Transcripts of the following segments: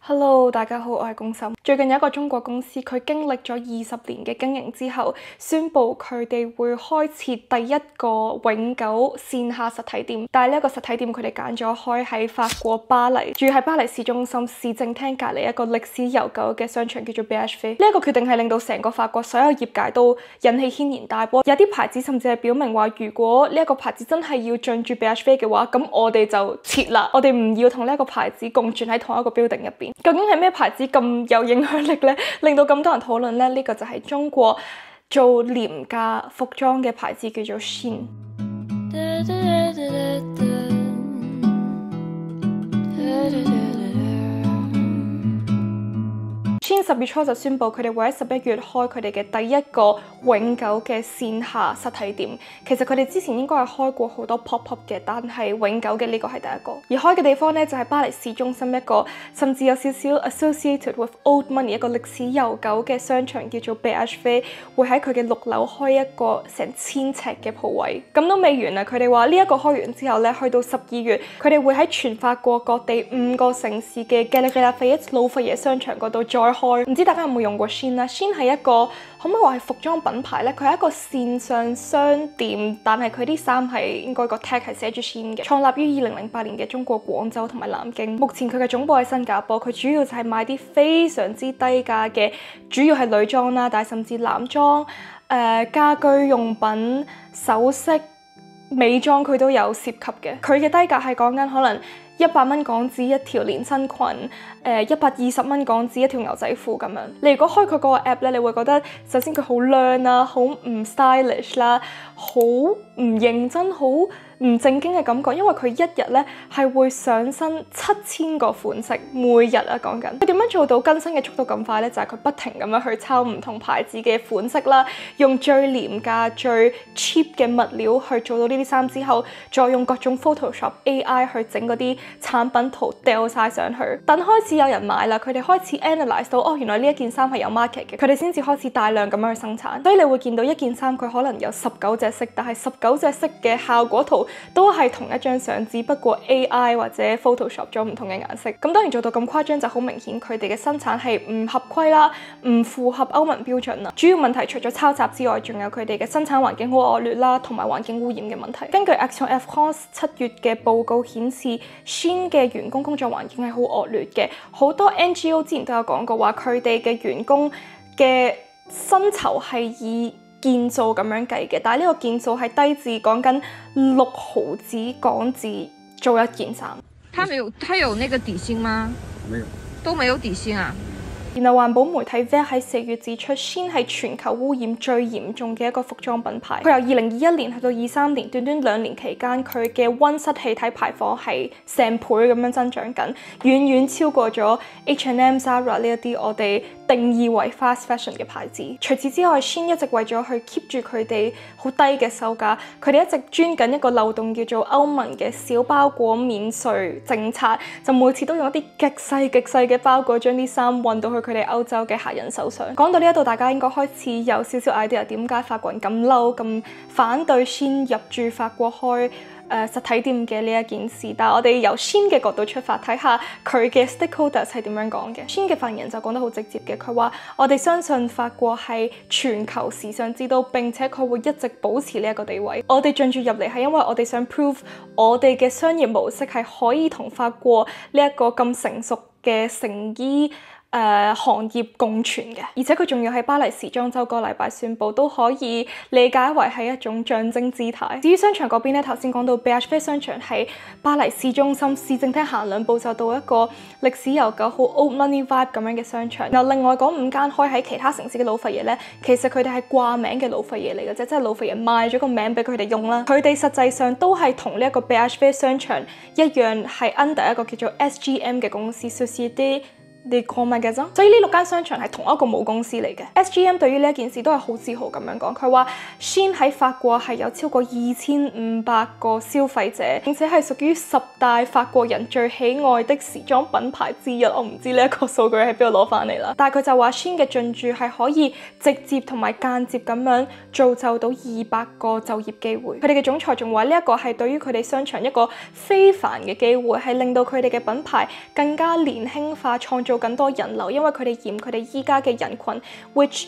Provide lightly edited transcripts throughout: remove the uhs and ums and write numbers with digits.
Hello，大家好，我係龔心。最近有一個中國公司，佢經歷咗20年嘅經營之後，宣布佢哋會開設第一個永久線下實體店。但係呢一個實體店，佢哋揀咗開喺法國巴黎，住喺巴黎市中心市政廳隔離一個歷史悠久嘅商場，叫做 BHV。呢一個決定係令到成個法國所有業界都引起軒然大波。有啲牌子甚至係表明話，如果呢一個牌子真係要進駐 BHV 嘅話，咁我哋就撤啦，我哋唔要同呢一個牌子共存喺同一個 building 入邊。究竟係咩牌子咁有影響力呢？令到咁多人討論呢？呢個就係中國做廉價服裝嘅牌子，叫做 Shein。Shein 10月初就宣布佢哋會喺11月開佢哋嘅第一個永久嘅線下實體店。其實佢哋之前應該係開過好多 pop up 嘅，但係永久嘅呢個係第一個。而開嘅地方呢，就係巴黎市中心一個甚至有少少 associated with old money 一個歷史悠久嘅商場，叫做 BHV， 會喺佢嘅6樓開一個成1000尺嘅鋪位。咁都未完啊！佢哋話呢一個開完之後呢，去到12月，佢哋會喺全法國各地5個城市嘅 Galeries Lafayette 老佛爺商場嗰度再開。唔知大家有冇用過 Shein 啦 ？Shein 係一個可唔可以話係服裝品牌咧？佢係一個線上商店，但係佢啲衫係應該個 tag 係寫住 Shein 嘅。創立於2008年嘅中國廣州同埋南京，目前佢嘅總部喺新加坡。佢主要就係賣啲非常之低價嘅，主要係女裝啦，但係甚至男裝、家居用品、首飾、美妝佢都有涉及嘅。佢嘅低價係講緊可能100蚊港紙一條連身裙，120蚊港紙一條牛仔褲咁樣。你如果開佢嗰個 app 咧，你會覺得首先佢好靚啦，好唔 stylish 啦，好唔認真，好唔正經嘅感覺，因為佢一日咧係會上新7000個款式，每日啊講緊。佢點樣做到更新嘅速度咁快咧？就係佢不停咁樣去抄唔同牌子嘅款式啦，用最廉價、最 cheap 嘅物料去做到呢啲衫之後，再用各種 Photoshop AI 去整嗰啲產品圖掉晒上去。等開始有人買啦，佢哋開始 analyse 到哦，原來呢一件衫係有 market 嘅，佢哋先至開始大量咁樣去生產。所以你會見到一件衫佢可能有19隻色，但係19隻色嘅效果圖都係同一張相，只不過 AI 或者 Photoshop 咗唔同嘅顏色。咁當然做到咁誇張就好明顯，佢哋嘅生產係唔合規啦，唔符合歐盟標準啦。主要問題除咗抄襲之外，仲有佢哋嘅生產環境好惡劣啦，同埋環境污染嘅問題。根據 Action F France 7月嘅報告顯示，Shein 嘅員工工作環境係好惡劣嘅。好多 NGO 之前都有講過話，佢哋嘅員工嘅薪酬係以件數咁樣計嘅，但係呢個件數係低至講緊6毫子港紙做一件衫。他有那個底薪嗎？沒有，都沒有底薪啊。然後環保媒體 VER 喺4月指出，Shein 係全球污染最嚴重嘅一個服裝品牌。佢由2021年去到23年，短短2年期間，佢嘅溫室氣體排放係成倍咁樣增長緊，遠遠超過咗 H&M、Zara 呢一啲我哋定義為 fast fashion 嘅牌子。除此之外 ，Shein 一直為咗去 keep 住佢哋好低嘅售價，佢哋一直鑽緊一個漏洞，叫做歐盟嘅小包裹免稅政策，就每次都用一啲極細嘅包裹將啲衫運到去佢哋歐洲嘅客人手上。講到呢一度，大家應該開始有少少 idea 點解法國人咁嬲、咁反對 Shein 入駐法國開實體店嘅呢一件事。但係我哋由 Shein 嘅角度出發，睇下佢嘅 stakeholders 係點樣講嘅。Shein 嘅發言人就講得好直接嘅，佢話：我哋相信法國係全球時尚之都，並且佢會一直保持呢一個地位。我哋進駐入嚟係因為我哋想 prove 我哋嘅商業模式係可以同法國呢一個咁成熟嘅成衣行業共存嘅，而且佢仲要喺巴黎時裝週個禮拜宣布，都可以理解為係一種象徵姿態。至於商場嗰邊咧，頭先講到 BHV 商場喺巴黎市中心市政廳行2步就到一個歷史悠久、好 old money vibe 咁樣嘅商場。然後另外嗰5間開喺其他城市嘅老佛爺咧，其實佢哋係掛名嘅老佛爺嚟嘅啫，即係老佛爺賣咗個名俾佢哋用啦。佢哋實際上都係同呢一個 BHV 商場一樣，係 under 一個叫做 SGM 嘅公司 Société des Grands Magasins，所以呢6間商場係同一個母公司嚟嘅。SGM 對於呢一件事都係好自豪咁樣講，佢話 Shein 喺法國係有超過2500個消費者，並且係屬於10大法國人最喜愛的時裝品牌之一。我唔知呢一個數據喺邊度攞翻嚟啦，但係佢就話 Shein 嘅進駐係可以直接同埋間接咁樣造就到200個就業機會。佢哋嘅總裁仲話呢一個係對於佢哋商場一個非凡嘅機會，係令到佢哋嘅品牌更加年輕化，創造造更多人流，因為佢哋嫌佢哋依家嘅人群 which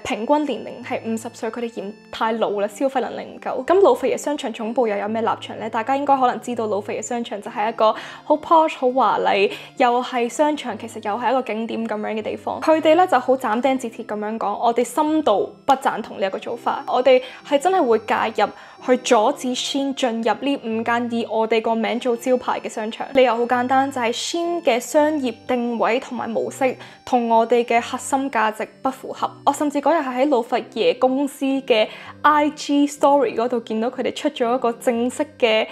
平均年齡係50歲，佢哋嫌太老啦，消費能力唔夠。咁老佛爺商場總部又有咩立場呢？大家應該可能知道老佛爺商場就係一個好 posh 好華麗，又係商場，其實又係一個景點咁樣嘅地方。佢哋咧就好斬釘截鐵咁樣講，我哋深度不贊同呢一個做法，我哋係真係會介入去阻止 Shein 進入呢5間以我哋個名做招牌嘅商場。理由好簡單，就係 Shein 嘅商業定位同埋模式同我哋嘅核心價值不符合。我甚至嗰日係喺老佛爺公司嘅 IG Story 嗰度見到佢哋出咗一個正式嘅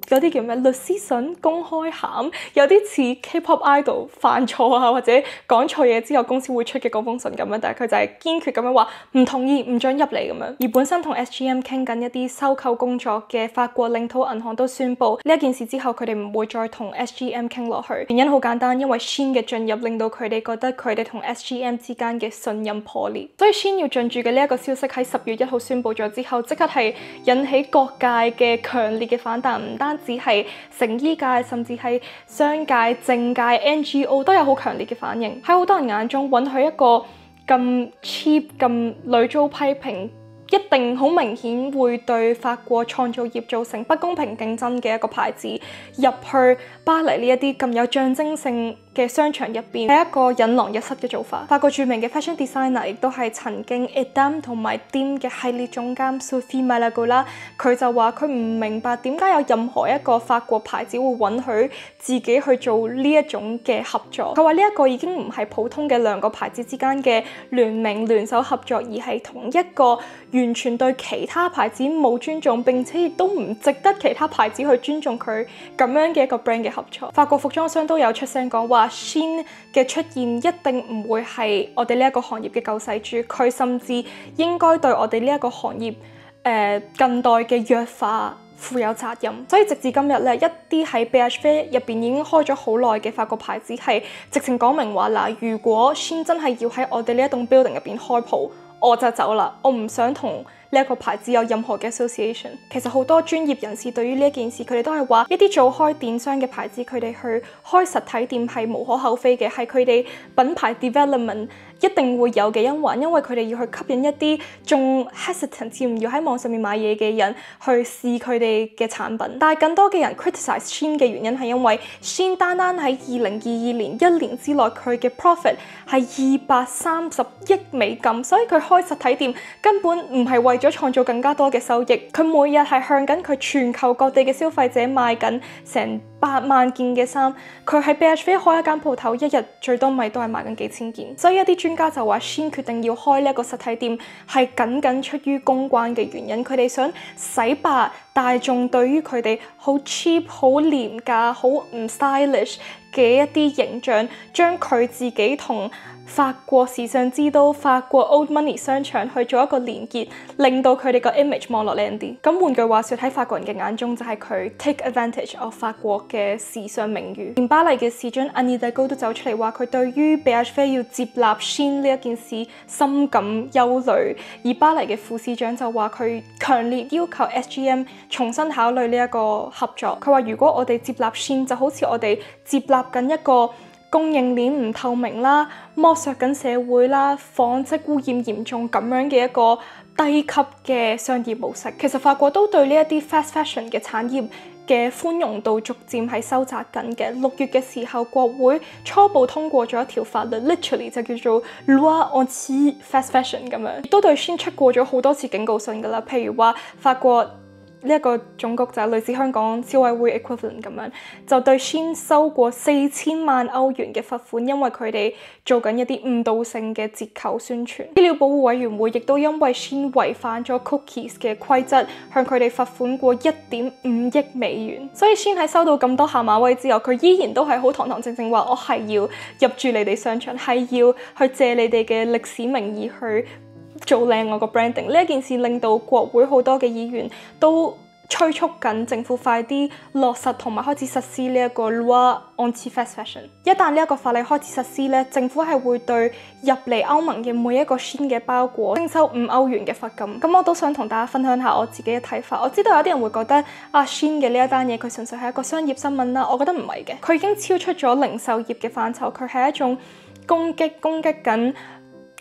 嗰啲叫咩律師信公開函，有啲似 K-pop idol 犯錯啊或者講錯嘢之後公司會出嘅嗰封信咁樣，但係佢就係堅決咁樣話唔同意，唔准入嚟咁樣。而本身同 SGM 傾緊一啲收購工作嘅法國領土銀行都宣布呢一件事之後，佢哋唔會再同 SGM 傾落去。原因好簡單，因為 Shein 嘅進入令到佢哋覺得佢哋同 SGM 之間嘅信任破裂。所以 Shein 要進駐嘅呢一個消息喺10月1號宣布咗之後，即刻係引起各界嘅強烈嘅反彈，唔單只係成衣界，甚至係商界、政界、NGO 都有好強烈嘅反應。喺好多人眼中，允許一個咁 cheap、咁屢遭批評，一定好明顯會對法國創造業造成不公平競爭嘅一個牌子入去巴黎呢一啲咁有象徵性嘅商場入邊，係一個引狼入室嘅做法。法國著名嘅 fashion designer 亦都係曾經 Edam 同埋 Dim 嘅系列總監 Sophie Malagola，佢就話佢唔明白點解有任何一個法國牌子會允許自己去做呢一種嘅合作。佢話呢一個已經唔係普通嘅兩個牌子之間嘅聯名聯手合作，而係同一個完全對其他牌子冇尊重，並且亦都唔值得其他牌子去尊重佢咁樣嘅一個 brand 嘅合作。法國服裝商都有出聲講話，Shein 嘅出現一定唔會係我哋呢一個行業嘅救世主，佢甚至應該對我哋呢一個行業近代嘅弱化負有責任。所以直至今日咧，一啲喺 BHV 入邊已經開咗好耐嘅法國牌子係直情講明話嗱，如果 Shein 真係要喺我哋呢一棟 building 入邊開鋪，我就走啦，我唔想同呢一個牌子有任何嘅 association。其實好多專業人士對於呢一件事，佢哋都係話一啲做開電商嘅牌子，佢哋去開實體店係無可厚非嘅，係佢哋品牌 development 一定會有嘅一環，因為佢哋要去吸引一啲仲 hesitant 要唔要喺網上面買嘢嘅人去試佢哋嘅產品。但係更多嘅人 criticize Shein 嘅原因係因為 Shein 單單喺2022年1年之內佢嘅 profit 係230億美金，所以佢開實體店根本唔係為咗創造更加多嘅收益，佢每日係向緊佢全球各地嘅消費者賣緊成8萬件嘅衫，佢喺 BHV 開一間鋪頭，一日最多咪都係賣緊幾千件。所以一啲專家就話 Shein 決定要開呢一個實體店係僅出於公關嘅原因，佢哋想洗白大眾對於佢哋好 cheap、好廉價、好唔 stylish 嘅一啲形象，將佢自己同法國時尚之都、法國 Old Money 商場去做一個連結，令到佢哋個 image 望落靚啲。咁換句話說，喺法國人嘅眼中就係佢 take advantage of 法國嘅時尚名譽。連巴黎嘅市長 Anne Hidalgo 都走出嚟話，佢對於 BHV 要接納 Shein 呢一件事深感憂慮。而巴黎嘅副市長就話佢強烈要求 SGM 重新考慮呢一個合作。佢話如果我哋接納 Shein，就好似我哋接納緊一個供應鏈唔透明啦、剝削緊社會啦、紡織污染嚴重咁樣嘅一個低級嘅商業模式。其實法國都對呢一啲 fast fashion 嘅產業嘅寬容度逐漸係收窄緊嘅。6月嘅時候，國會初步通過咗一條法律 ，literally 就叫做 Loi Anti Fast Fashion 咁樣，都對 Shein 出過咗好多次警告信㗎啦。譬如話法國呢一個總局就係類似香港消委會 equivalent 咁樣，就對 Shein 收過4000萬歐元嘅罰款，因為佢哋做緊一啲誤導性嘅折扣宣傳。資料保護委員會亦都因為 Shein 違反咗 cookies 嘅規則，向佢哋罰款過1.5億美元。所以 Shein 喺收到咁多下馬威之後，佢依然都係好堂堂正正話，我係要入駐你哋商場，係要去借你哋嘅歷史名義去做靚我個 branding。呢一件事令到國會好多嘅議員都催促緊政府快啲落實同埋開始實施呢一個 Loi Anti-Fast Fashion。一旦呢一個法例開始實施咧，政府係會對入嚟歐盟嘅每一個 Shein 嘅包裹徵收5歐元嘅罰金。咁我都想同大家分享下我自己嘅睇法。我知道有啲人會覺得Shein 嘅呢一單嘢佢純粹係一個商業新聞啦，我覺得唔係嘅，佢已經超出咗零售業嘅範疇，佢係一種攻擊緊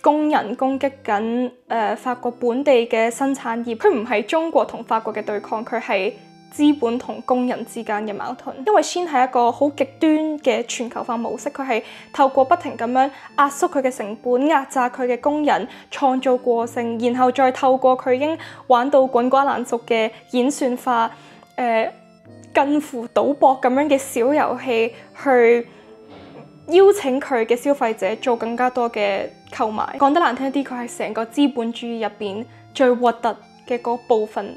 工人，攻擊緊法國本地嘅生產業。佢唔係中國同法國嘅對抗，佢係資本同工人之間嘅矛盾。因為 Shein 係一個好極端嘅全球化模式，佢係透過不停咁樣壓縮佢嘅成本，壓榨佢嘅工人，創造過剩，然後再透過佢已經玩到滾瓜爛熟嘅演算法，近乎賭博咁樣嘅小遊戲去邀請佢嘅消費者做更加多嘅購買。講得難聽啲，佢係成個資本主義入邊最核突嘅嗰部分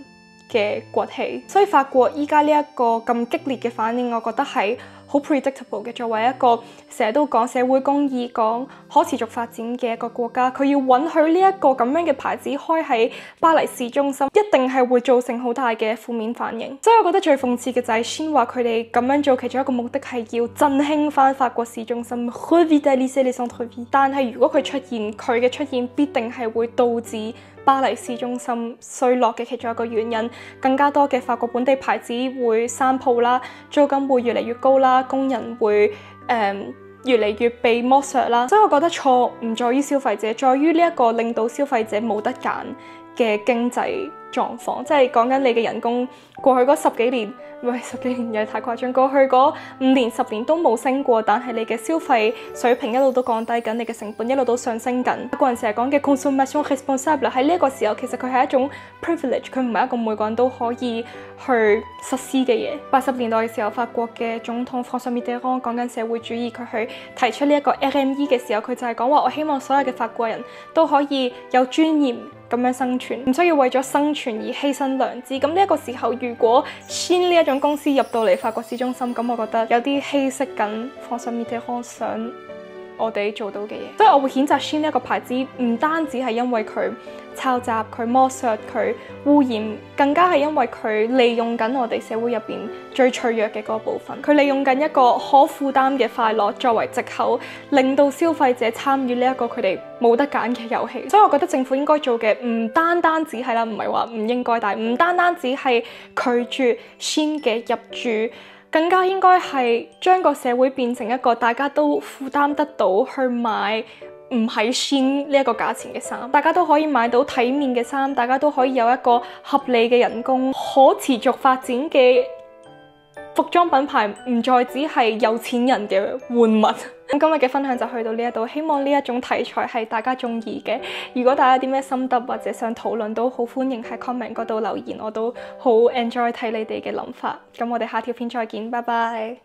嘅崛起。所以法國依家呢一個咁激烈嘅反應，我覺得係好 predictable 嘅。作為一個成日都講社會公義、講可持續發展嘅一個國家，佢要允許呢一個咁樣嘅牌子開喺巴黎市中心，一定係會造成好大嘅負面反應。所以我覺得最諷刺嘅就係 Shein 話佢哋咁樣做其中一個目的係要振興翻法國市中心 revitaliser les centres-villes。但係如果佢嘅出現必定係會導致巴黎市中心衰落嘅其中一個原因，更加多嘅法國本地牌子會閂鋪啦，租金會越嚟越高啦，工人會越嚟越被剝削啦。所以我覺得錯唔在於消費者，在於呢一個令到消費者冇得揀嘅經濟狀況。即係講緊你嘅人工過去嗰10幾年，唔係10幾年又太誇張，過去嗰5年10年都冇升過，但係你嘅消費水平一路都降低緊，你嘅成本一路都上升緊。個人成日講嘅 consommation responsable 喺呢一個時候，其實佢係一種 privilege， 佢唔係一個每個人都可以去實施嘅嘢。80年代嘅時候，法國嘅總統 François Mitterrand 講緊社會主義，佢去提出呢一個 RME 嘅時候，佢就係講話我希望所有嘅法國人都可以有尊嚴咁樣生存，唔需要為咗生存而犧牲良知。咁呢一個時候，如果 Shein 呢一種公司入到嚟法國市中心，咁我覺得有啲稀釋緊 François Mitterrand想我哋做到嘅嘢。所以我會譴責 Shein 呢一個牌子，唔單止係因為佢抄襲、佢剝削、佢污染，更加係因為佢利用緊我哋社會入邊最脆弱嘅嗰部分。佢利用緊一個可負擔嘅快樂作為藉口，令到消費者參與呢一個佢哋冇得揀嘅遊戲。所以我覺得政府應該做嘅唔單單只係啦，唔係話唔應該，但係唔單單只係拒絕 Shein 嘅入駐，更加應該係將個社會變成一個大家都負擔得到去買唔係 Shein 呢一個價錢嘅衫，大家都可以買到體面嘅衫，大家都可以有一個合理嘅人工，可持續發展嘅服裝品牌唔再只係有錢人嘅玩物。咁今日嘅分享就去到呢一度，希望呢一種題材係大家中意嘅。如果大家有啲咩心得或者想討論，都好歡迎喺 comment 嗰度留言，我都好 enjoy 睇你哋嘅諗法。咁我哋下條片再見，拜拜。